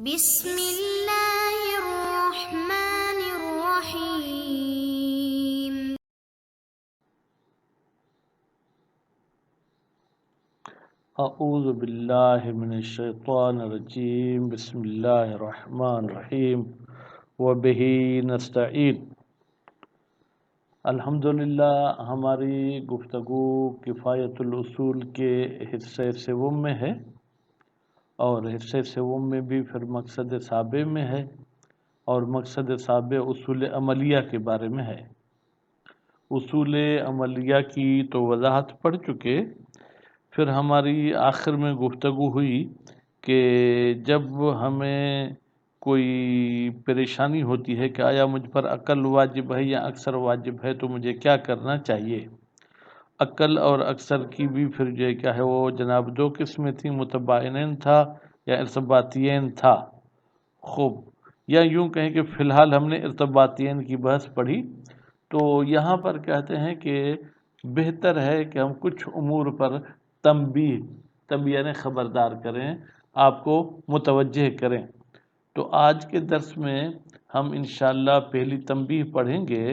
بسم اللہ الرحمن الرحیم۔ اعوذ باللہ من الشیطان الرجیم، بسم اللہ الرحمن الرحیم، وبہ نستعین۔ الحمدللہ ہماری گفتگو کفایت الاصول کے حصے سوم میں ہے، اور حصے سوم میں بھی پھر مقصد سابع میں ہے، اور مقصد سابع اصول عملیہ کے بارے میں ہے۔ اصول عملیہ کی تو وضاحت پڑھ چکے، پھر ہماری آخر میں گفتگو ہوئی کہ جب ہمیں کوئی پریشانی ہوتی ہے کہ آیا مجھ پر عقل واجب ہے یا اکثر واجب ہے، تو مجھے کیا کرنا چاہیے۔ عقل اور اکثر کی بھی پھر جو کیا ہے وہ جناب دو قسمیں تھیں، متباینین تھا یا ارتباطیین تھا۔ خوب، یا یوں کہیں کہ فی الحال ہم نے ارتباطیین کی بحث پڑھی، تو یہاں پر کہتے ہیں کہ بہتر ہے کہ ہم کچھ امور پر تنبیہ یعنی خبردار کریں، آپ کو متوجہ کریں۔ تو آج کے درس میں ہم انشاءاللہ پہلی تنبیہ پڑھیں گے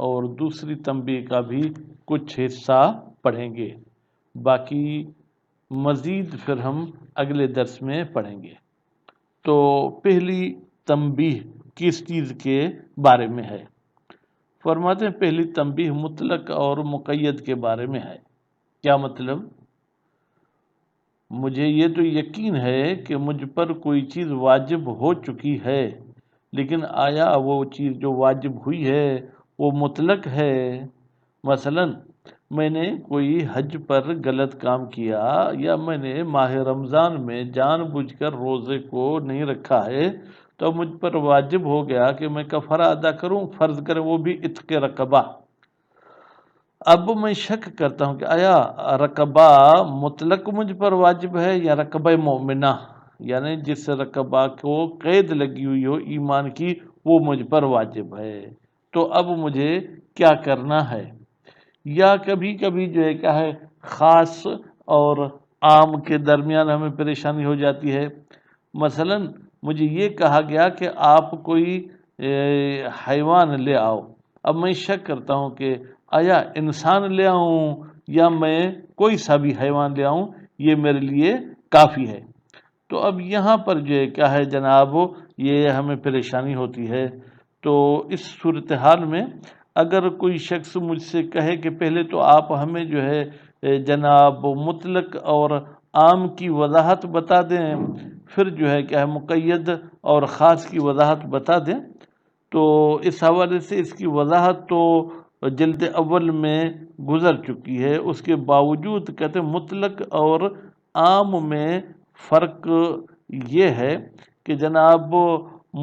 اور دوسری تنبیہ کا بھی کچھ حصہ پڑھیں گے، باقی مزید پھر ہم اگلے درس میں پڑھیں گے۔ تو پہلی تنبیہ کس چیز کے بارے میں ہے؟ فرماتے ہیں پہلی تنبیہ مطلق اور مقید کے بارے میں ہے۔ کیا مطلب؟ مجھے یہ تو یقین ہے کہ مجھ پر کوئی چیز واجب ہو چکی ہے، لیکن آیا وہ چیز جو واجب ہوئی ہے وہ مطلق ہے؟ مثلا میں نے کوئی حج پر غلط کام کیا، یا میں نے ماہ رمضان میں جان بوجھ کر روزے کو نہیں رکھا ہے، تو مجھ پر واجب ہو گیا کہ میں کفارہ ادا کروں، فرض کریں وہ بھی عتق رقبہ۔ اب میں شک کرتا ہوں کہ آیا رقبہ مطلق مجھ پر واجب ہے یا رقبہ مومنہ، یعنی جس رقبہ کو قید لگی ہوئی ہو ایمان کی، وہ مجھ پر واجب ہے۔ تو اب مجھے کیا کرنا ہے؟ یا کبھی کبھی جو ہے کیا ہے خاص اور عام کے درمیان ہمیں پریشانی ہو جاتی ہے۔ مثلا مجھے یہ کہا گیا کہ آپ کوئی حیوان لے آؤ، اب میں شک کرتا ہوں کہ آیا انسان لے آؤں یا میں کوئی سا بھی حیوان لے آؤں، یہ میرے لیے کافی ہے۔ تو اب یہاں پر جو ہے کیا ہے جناب یہ ہمیں پریشانی ہوتی ہے۔ تو اس صورتحال میں اگر کوئی شخص مجھ سے کہے کہ پہلے تو آپ ہمیں جو ہے جناب مطلق اور عام کی وضاحت بتا دیں، پھر جو ہے کیا ہے مقید اور خاص کی وضاحت بتا دیں، تو اس حوالے سے اس کی وضاحت تو جلد اول میں گزر چکی ہے۔ اس کے باوجود کہتے ہیں مطلق اور عام میں فرق یہ ہے کہ جناب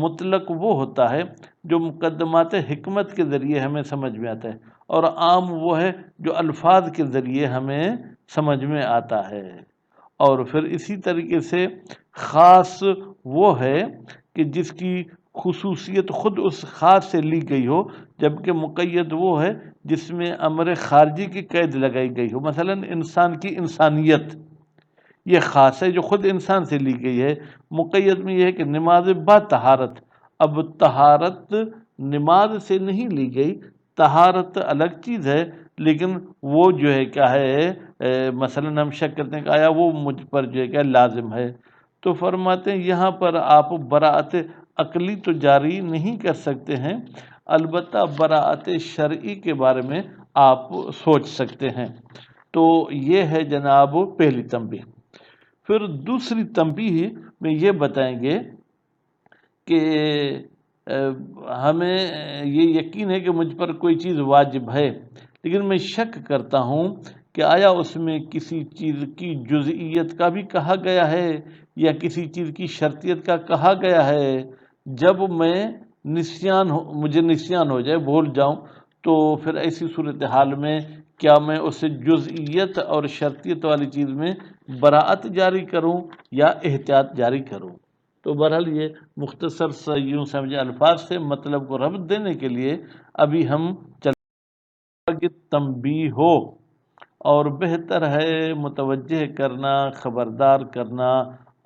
مطلق وہ ہوتا ہے جو مقدمات حکمت کے ذریعے ہمیں سمجھ میں آتا ہے، اور عام وہ ہے جو الفاظ کے ذریعے ہمیں سمجھ میں آتا ہے۔ اور پھر اسی طریقے سے خاص وہ ہے کہ جس کی خصوصیت خود اس خاص سے لی گئی ہو، جبکہ مقید وہ ہے جس میں امر خارجی کی قید لگائی گئی ہو۔ مثلا انسان کی انسانیت یہ خاص ہے جو خود انسان سے لی گئی ہے۔ مقید میں یہ ہے کہ نماز با طہارت، اب طہارت نماز سے نہیں لی گئی، طہارت الگ چیز ہے، لیکن وہ جو ہے کیا ہے مثلا ہم شک کرتے ہیں کہ آیا وہ مجھ پر جو ہے کیا لازم ہے، تو فرماتے ہیں یہاں پر آپ براءت عقلی تو جاری نہیں کر سکتے ہیں، البتہ براءت شرعی کے بارے میں آپ سوچ سکتے ہیں۔ تو یہ ہے جناب پہلی تنبیہ۔ پھر دوسری تنبیہ میں یہ بتائیں گے کہ ہمیں یہ یقین ہے کہ مجھ پر کوئی چیز واجب ہے، لیکن میں شک کرتا ہوں کہ آیا اس میں کسی چیز کی جزئیت کا بھی کہا گیا ہے یا کسی چیز کی شرطیت کا کہا گیا ہے۔ جب میں مجھے نسیان ہو جائے، بھول جاؤں، تو پھر ایسی صورتحال میں کیا میں اسے جزئیت اور شرطیت والی چیز میں براءت جاری کروں یا احتیاط جاری کروں؟ تو بہرحال یہ مختصر سا یوں سمجھے الفاظ سے مطلب کو ربط دینے کے لیے ابھی ہم تنبیہ ہو، اور بہتر ہے متوجہ کرنا، خبردار کرنا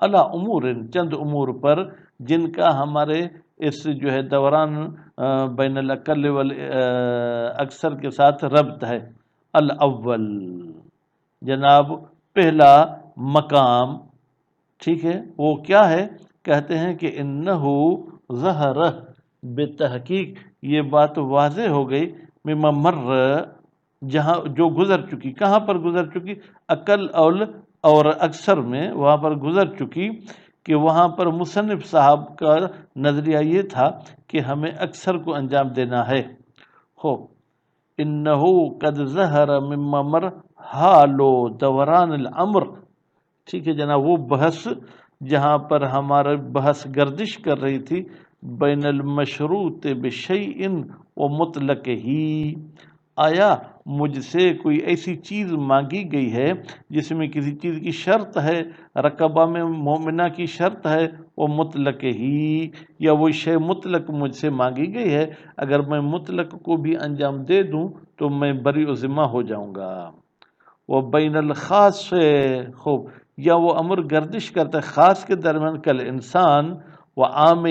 علی امور، چند امور پر جن کا ہمارے اس جو ہے دوران بین الاقل اکثر کے ساتھ ربط ہے۔ الاول جناب پہلا مقام، ٹھیک ہے، وہ کیا ہے؟ کہتے ہیں کہ انہو ظہر، بتحقیق یہ بات واضح ہو گئی، مما مر، جہاں جو گزر چکی، کہاں پر گزر چکی؟ اقل اور اکثر میں وہاں پر گزر چکی، کہ وہاں پر مصنف صاحب کا نظریہ یہ تھا کہ ہمیں اکثر کو انجام دینا ہے۔ ہو انہو قد ظہر مما مر حال دوران الامر، ٹھیک ہے جناب، وہ بحث جہاں پر ہمارا بحث گردش کر رہی تھی بین المشروط بشیء و مطلق ہی، آیا مجھ سے کوئی ایسی چیز مانگی گئی ہے جس میں کسی چیز کی شرط ہے، رقبہ میں مومنہ کی شرط ہے، وہ مطلق ہی، یا وہ شے مطلق مجھ سے مانگی گئی ہے، اگر میں مطلق کو بھی انجام دے دوں تو میں بری و ذمہ ہو جاؤں گا۔ وہ بین الخاص، خوب، یا وہ امر گردش کرتا ہے خاص کے درمیان، کل انسان و عام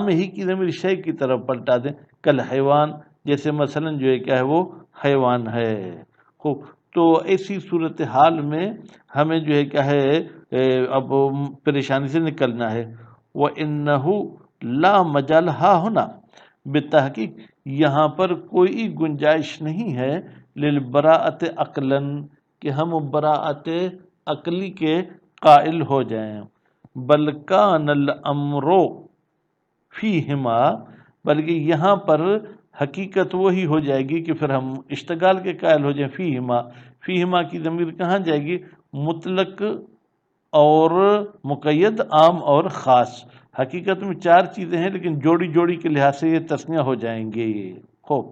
ہی کی ضمیر شے کی طرف پلٹا دیں، کل حیوان، جیسے مثلا جو ہے کیا ہے وہ حیوان ہے۔ خوب، تو ایسی صورتحال میں ہمیں جو ہے کیا ہے اب پریشانی سے نکلنا ہے۔ وَإِنَّهُ لَا مَجَالَ هَا هُنَا، بتحقیق یہاں پر کوئی گنجائش نہیں ہے، للبراءت عقلاً، کہ ہم براءت عقلی کے قائل ہو جائیں، بل کان الامر فیہما، بلکہ یہاں پر حقیقت وہی ہو جائے گی کہ پھر ہم اشتغال کے قائل ہو جائیں۔ فیہما کی ضمیر کہاں جائے گی؟ مطلق اور مقید، عام اور خاص، حقیقت میں چار چیزیں ہیں لیکن جوڑی جوڑی کے لحاظ سے یہ تسنیہ ہو جائیں گے۔ خوب،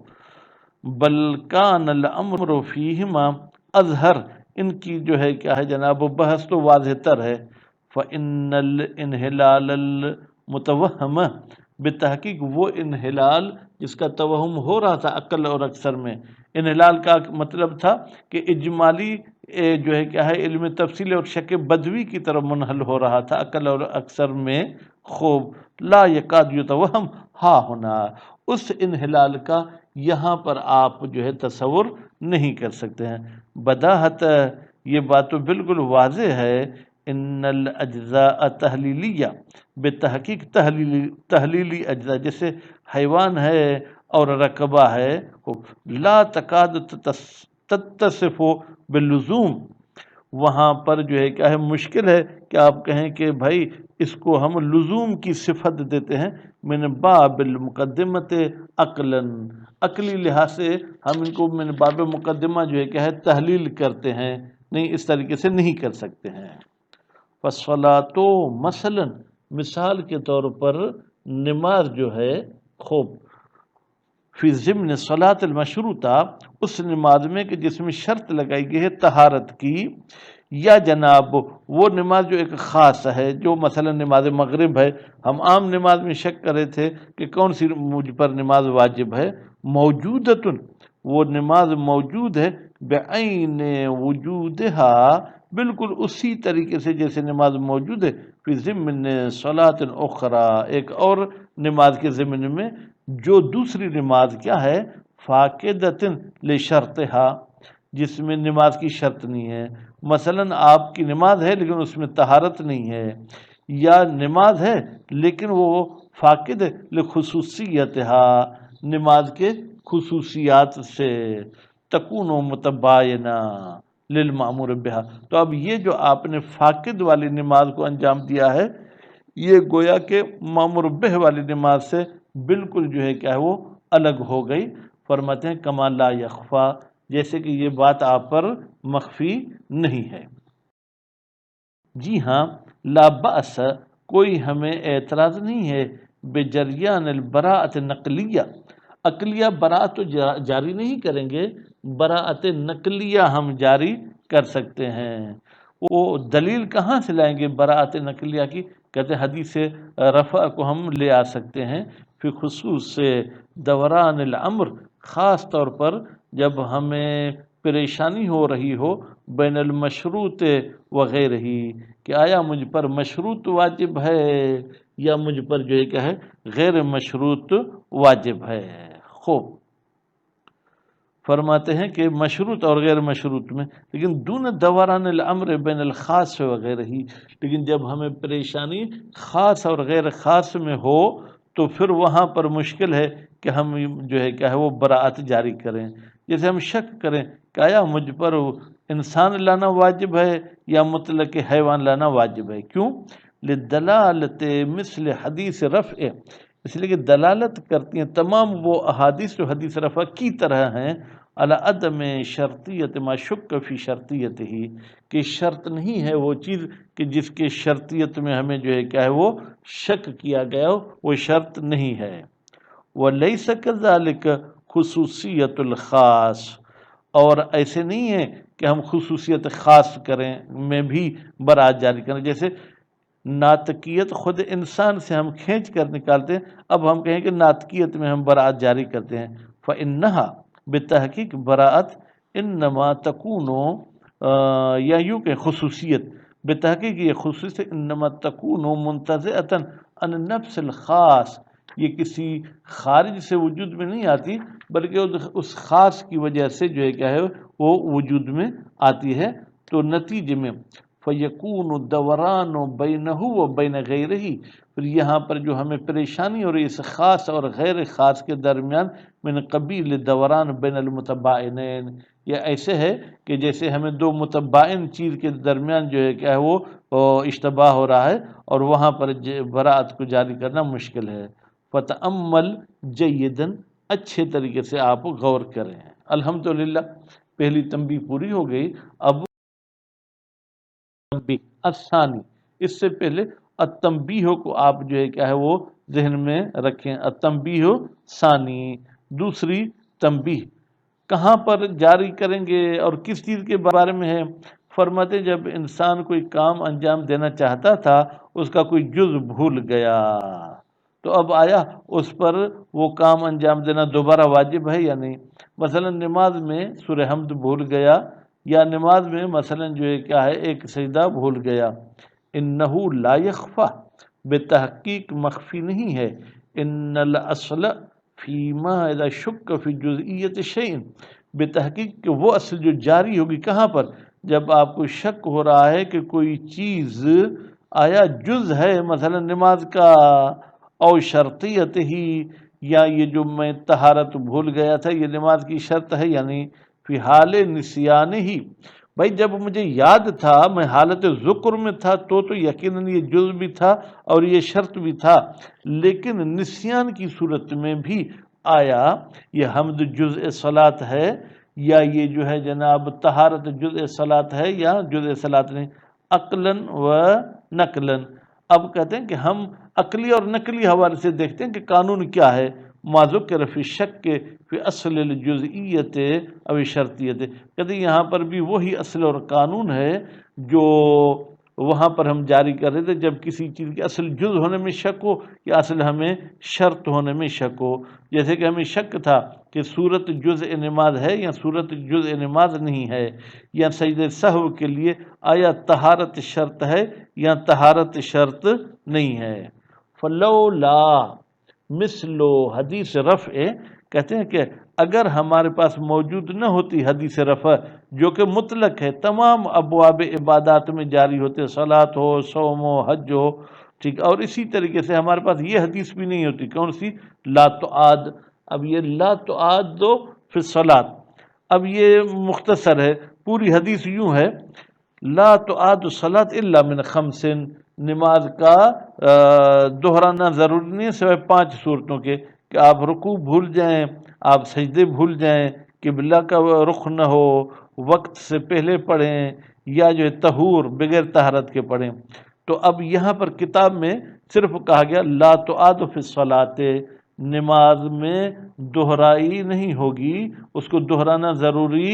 بل کان الامر فیہما اظہر، ان کی جو ہے کیا ہے جناب بحث تو واضح تر ہے۔ فإن الانحلال المتوہم، بتحقیق وہ انحلال جس کا توہم ہو رہا تھا عقل اور اکثر میں، انحلال کا مطلب تھا کہ اجمالی جو ہے کیا ہے علم تفصیل اور شک بدوی کی طرف منحل ہو رہا تھا عقل اور اکثر میں۔ خوب، لا یکاد یتوہم ہا ہونا، اس انحلال کا یہاں پر آپ جو ہے تصور نہیں کر سکتے ہیں۔ بداہت، یہ بات تو بالکل واضح ہے، ان الاجزاء تحلیلیہ، بتحقیق تحلیلی اجزاء جیسے حیوان ہے اور رقبہ ہے، لا تکاد تتصف باللزوم، وہاں پر جو ہے کیا ہے مشکل ہے کہ آپ کہیں کہ بھائی اس کو ہم لزوم کی صفت دیتے ہیں، من باب المقدمت عقلاً، عقلی لحاظ سے ہم ان کو من باب مقدمہ جو ہے کیا ہے تحلیل کرتے ہیں، نہیں اس طریقے سے نہیں کر سکتے ہیں۔ فالصلاۃ مثلا، مثال کے طور پر نماز جو ہے، خوب، فی ضمن صلاۃ المشروطہ، اس نماز میں کہ جس میں شرط لگائی گئی ہے طہارت کی، یا جناب وہ نماز جو ایک خاص ہے، جو مثلا نماز مغرب ہے، ہم عام نماز میں شک کرے تھے کہ کون سی مجھ پر نماز واجب ہے، موجودتن، وہ نماز موجود ہے، بعین وجودہا، بالکل اسی طریقے سے جیسے نماز موجود ہے، فی ضمن صلاۃ اخری، ایک اور نماز کے ضمن میں، جو دوسری نماز کیا ہے، فاقدۃ لشرطہا، جس میں نماز کی شرط نہیں ہے، مثلا آپ کی نماز ہے لیکن اس میں طہارت نہیں ہے، یا نماز ہے لیکن وہ فاقد ہے لخصوصیتہا، نماز کے خصوصیات سے، تکون متباینہ للمأمور بہا، تو اب یہ جو آپ نے فاقد والی نماز کو انجام دیا ہے، یہ گویا کہ مأمور بہ والی نماز سے بالکل جو ہے کیا ہے وہ الگ ہو گئی۔ فرماتے ہیں کما لا یخفا، جیسے کہ یہ بات آپ پر مخفی نہیں ہے۔ جی ہاں، لا بأس، کوئی ہمیں اعتراض نہیں ہے، بجریان البراءت نقلیہ، عقلیہ براءت تو جاری نہیں کریں گے، براءت نقلیہ ہم جاری کر سکتے ہیں۔ وہ دلیل کہاں سے لائیں گے براءت نقلیہ کی؟ کہتے ہیں حدیث رفع کو ہم لے آ سکتے ہیں، فی خصوص سے دوران الامر، خاص طور پر جب ہمیں پریشانی ہو رہی ہو بین المشروط وغیرہ ہی، کہ آیا مجھ پر مشروط واجب ہے یا مجھ پر جو ہے کیا ہے غیر مشروط واجب ہے۔ خوب فرماتے ہیں کہ مشروط اور غیر مشروط میں، لیکن دون دوران الامر بین الخاص وغیرہ ہی، لیکن جب ہمیں پریشانی خاص اور غیر خاص میں ہو تو پھر وہاں پر مشکل ہے کہ ہم جو ہے کیا ہے وہ براءت جاری کریں۔ جیسے ہم شک کریں کہ آیا مجھ پر انسان لانا واجب ہے یا مطلق حیوان لانا واجب ہے؟ کیوں؟ لدلالت مثل حدیث رفع، اس لیے کہ دلالت کرتی ہیں تمام وہ احادیث جو حدیث رفع کی طرح ہیں، علی عدم شرطیت ما شک فی شرطیت ہی، کہ شرط نہیں ہے وہ چیز کہ جس کے شرطیت میں ہمیں جو ہے کیا ہے وہ شک کیا گیا ہو، وہ شرط نہیں ہے۔ وَلَيْسَ كَذَلِكَ خصوصیت الخاص، اور ایسے نہیں ہے کہ ہم خصوصیت خاص کریں میں بھی برات جاری کریں۔ جیسے ناطقیت خود انسان سے ہم کھینچ کر نکالتے ہیں، اب ہم کہیں کہ ناطقیت میں ہم براعت جاری کرتے ہیں، فَإِنَّهَا بتحقیق براعت انما تکون، یا یوں کہ خصوصیت بتحقیق یہ خصوصیت انما تکون منتزعۃ عن النفس الخاص، یہ کسی خارج سے وجود میں نہیں آتی بلکہ اس خاص کی وجہ سے جو ہے کیا ہے وہ وجود میں آتی ہے۔ تو نتیجے میں فَيَكُونُ الدَّوَرَانُ بَيْنَهُ وَبَيْنَ غَيْرِهِ، پھر یہاں پر جو ہمیں پریشانی اور اس خاص اور غیر خاص کے درمیان من قبیل دوران بین المتباعنین، یہ ایسے ہے کہ جیسے ہمیں دو متباعن چیز کے درمیان جو ہے کیا ہے وہ اشتباہ ہو رہا ہے اور وہاں پر براعت کو جاری کرنا مشکل ہے۔ فتأمل جیدن، اچھے طریقے سے آپ غور کریں۔ الحمدللہ پہلی تنبیہ پوری ہو گئی۔ اب تنبیہ الثانی، اس سے پہلے التنبیہ کو آپ جو ہے کیا ہے وہ ذہن میں رکھیں۔ التنبیہ ثانی، دوسری تنبیہ کہاں پر جاری کریں گے اور کس چیز کے بارے میں ہے؟ فرماتے جب انسان کوئی کام انجام دینا چاہتا تھا، اس کا کوئی جز بھول گیا، تو اب آیا اس پر وہ کام انجام دینا دوبارہ واجب ہے یا نہیں؟ مثلا نماز میں سورہ حمد بھول گیا، یا نماز میں مثلا جو ہے کیا ہے ایک سجدہ بھول گیا، انہو لا یخفی، بتحقیق مخفی نہیں ہے، ان الاصل فیما اذا شک فی جزئیت شیء، بتحقیق کہ وہ اصل جو جاری ہوگی کہاں پر؟ جب آپ کو شک ہو رہا ہے کہ کوئی چیز آیا جز ہے مثلا نماز کا، او شرطیت ہی، یا یہ جو میں طہارت بھول گیا تھا یہ نماز کی شرط ہے یا نہیں، فی حال نسیان ہی، بھائی جب مجھے یاد تھا میں حالت ذکر میں تھا تو یقیناً یہ جز بھی تھا اور یہ شرط بھی تھا، لیکن نسیان کی صورت میں بھی آیا یہ حمد جزء صلاۃ ہے یا یہ جو ہے جناب طہارت جزء صلاۃ ہے یا جزء صلاۃ نہیں، عقلاً و نقلاً۔ اب کہتے ہیں کہ ہم عقلی اور نقلی حوالے سے دیکھتے ہیں کہ قانون کیا ہے، ما ذکر فی شک کے فی اصل الجزئیت او شرطیت، کہتے ہیں یہاں پر بھی وہی اصل اور قانون ہے جو وہاں پر ہم جاری کر رہے تھے جب کسی چیز کے اصل جز ہونے میں شک ہو یا اصل ہمیں شرط ہونے میں شک ہو۔ جیسے کہ ہمیں شک تھا کہ صورت جزء نماز ہے یا صورت جزء نماز نہیں ہے، یا سجدہ سہو کے لیے آیا طہارت شرط ہے یا طہارت شرط نہیں ہے۔ فلولا مثل حدیث رفع، کہتے ہیں کہ اگر ہمارے پاس موجود نہ ہوتی حدیث رفع جو کہ مطلق ہے، تمام ابواب عبادات میں جاری ہوتے، صلاۃ ہو، صوم ہو، حج ہو، ٹھیک، اور اسی طریقے سے ہمارے پاس یہ حدیث بھی نہیں ہوتی، کون سی؟ لا تعاد۔ اب یہ لا تعاد دو فی الصلاۃ، اب یہ مختصر ہے، پوری حدیث یوں ہے لا تعاد الصلاۃ الا من خمس، نماز کا دہرانا ضروری نہیں ہے سوائے 5 صورتوں کے، کہ آپ رکوع بھول جائیں، آپ سجدے بھول جائیں، قبلہ کا رخ نہ ہو، وقت سے پہلے پڑھیں، یا جو ہے طہور بغیر طہارت کے پڑھیں۔ تو اب یہاں پر کتاب میں صرف کہا گیا لا تعاد فی الصلاۃ، نماز میں دہرائی نہیں ہوگی، اس کو دہرانا ضروری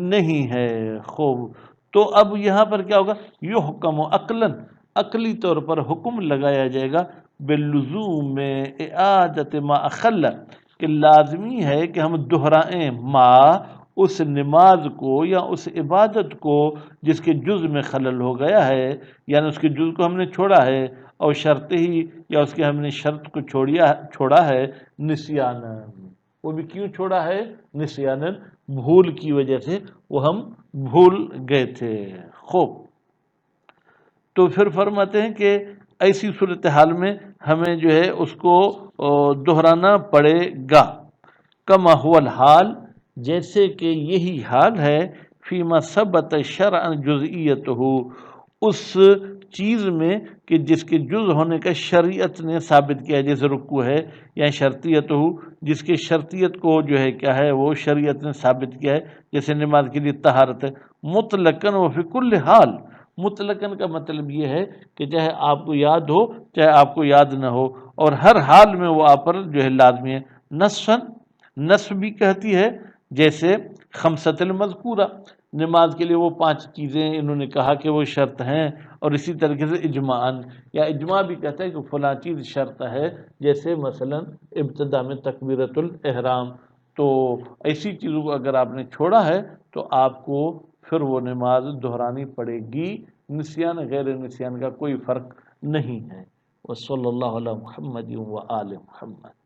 نہیں ہے۔ خوب، تو اب یہاں پر کیا ہوگا؟ یحکم عقلاً، عقلی طور پر حکم لگایا جائے گا باللزوم اعادت ما اخل، کہ لازمی ہے کہ ہم دہرائیں ما، اس نماز کو یا اس عبادت کو جس کے جز میں خلل ہو گیا ہے، یعنی اس کے جز کو ہم نے چھوڑا ہے، اور شرط ہی یا اس کے ہم نے شرط کو چھوڑا ہے نسیانن، وہ بھی کیوں چھوڑا ہے؟ نسیانن، بھول کی وجہ سے وہ ہم بھول گئے تھے۔ خوب، تو پھر فرماتے ہیں کہ ایسی صورتحال میں ہمیں جو ہے اس کو دہرانا پڑے گا، کما هو الحال، جیسے کہ یہی حال ہے، فیما ثبت شرعا جزئیتہ، اس چیز میں کہ جس کے جز ہونے کا شریعت نے ثابت کیا ہے، جیسے رکوع ہے یا شرطیت ہو، جس کے شرطیت کو جو ہے کیا ہے وہ شریعت نے ثابت کیا ہے، جیسے نماز کے لیے طہارت ہے، مطلقاً و فی کل حال، مطلقاً کا مطلب یہ ہے کہ چاہے آپ کو یاد ہو چاہے آپ کو یاد نہ ہو، اور ہر حال میں وہ آپ پر جو ہے لازمی ہے۔ نصفاً، نصف بھی کہتی ہے، جیسے خمسۃ المذکورہ، نماز کے لیے وہ 5 چیزیں انہوں نے کہا کہ وہ شرط ہیں، اور اسی طریقے سے اجماعاً، یا اجماع بھی کہتا ہے کہ فلاں چیز شرط ہے، جیسے مثلا ابتدا میں تکبیرۃ الاحرام، تو ایسی چیزوں کو اگر آپ نے چھوڑا ہے تو آپ کو پھر وہ نماز دہرانی پڑے گی، نسیان غیر نسیان کا کوئی فرق نہیں ہے۔ وصلی اللہ علی محمد و آل محمد۔